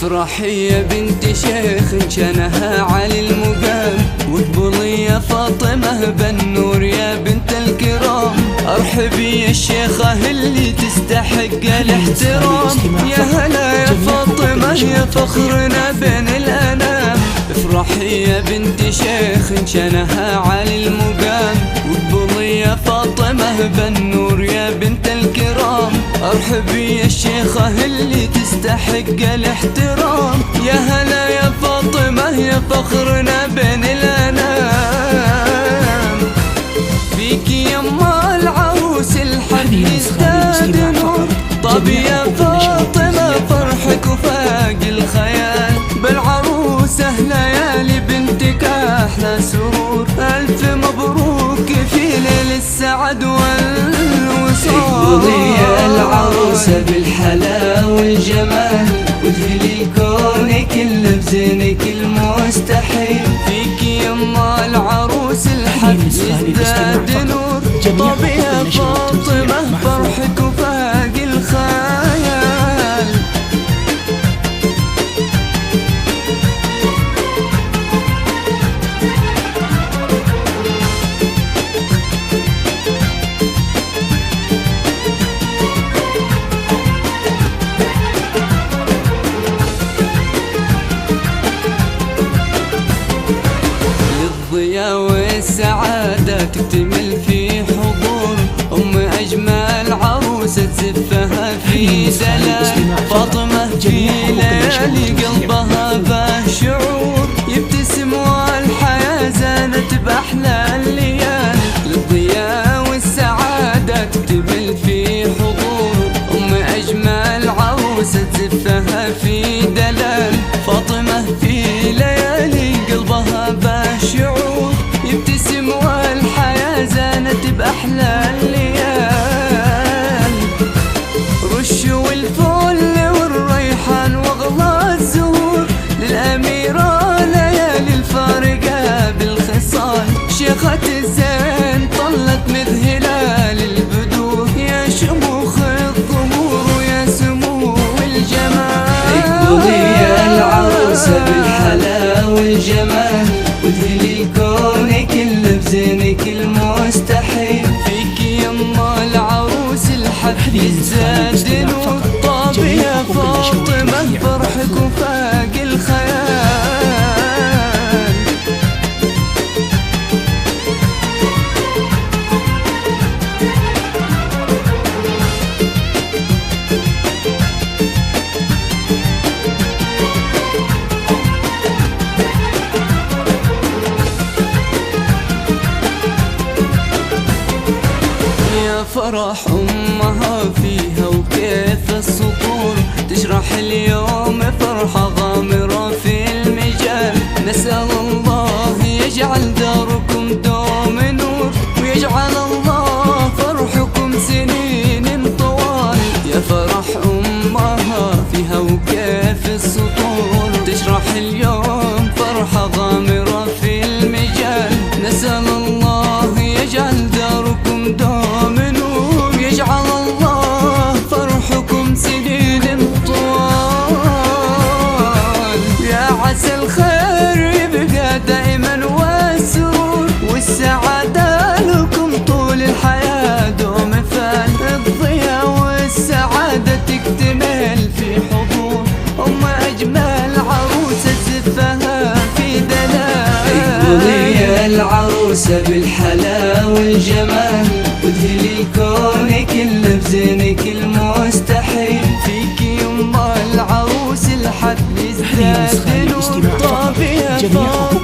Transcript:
افرحي يا بنت شيخ كانها علي المقام، واقبلي يا فاطمة بالنور يا بنت الكرام. ارحبي يا الشيخة اللي تستحق الاحترام، يا هلا يا فاطمة يا فخرنا بين الانام. افرحي يا بنت شيخ كانها علي المقام، واقبلي يا فاطمة بالنور يا بنت الكرام. ارحبي يا الشيخة اللي تستحق الاحترام، يا هلا يا فاطمة يا فخرنا بين الانام. فيكي يما العروس الحد يزداد نور، طب يا فاطمة فرحك وفاق الخيال. بالعروسة ليالي بنتك احلى سرور، الف مبروك في ليل السعد والوصال. اقبلي يا العروسة بالحلا والجمال، وادخلي الكون كل بزينك المستحيل. فيكي يما العروس الحد يزداد نور، طب يا فاطمة فرحك وفاق الخيال. الضياء والسعادة تكتمل في حضور أم أجمل عروسة تزفها في دلال. فاطمة في ليالي قلبها به شعور، يبتسم والحياة زانت بأحلى الليالي. للضياء والسعادة تكتمل في حضور أم أجمل عروسة تزفها في دلال. فاطمة في ليالي قلبها به شعور، يبتسم والحياة زانت بأحلى الليال. رشوا الفل والريحان واغلى الزهور، للأميرة ليالي الفارقة بالخصال. شيخة الزين طلت مذهلة للبدور، يا شموخ الظهور ويا سمو الجمال. اقبلي يا العروسة بالحلا والجمال، وادخلي الكون كل بزينك المستحيل. فيكي يما العروس الحد يزداد نور، طاب يا فاطمة فرحك وفاق الخيال. فرح أمها فيها وكيف السطور، تشرح اليوم فرحة غامرة في المجال. نسأل الله يجعل داركم دوم نور، ويجعل الله فرحكم سنين طوال. يا فرح أمها فيها وكيف السطور، تشرح اليوم فرحة غامرة في المجال. نسأل الله يجعل داركم دوم نور، يجعل الله فرحكم سنين طوال. يا عسى الخير يبقى دائما والسرور، والسعادة لكم طول الحياة دوم فال. الضياء والسعادة تكتمل في حضور أم أجمل عروسة تزفها في دلال. اقبلي يا العروسة بالحلا والجمال، وادخلي الكون كل بزينك المستحيل. فيكي يما العروس الحد يزداد نور، طاب يا فاطمة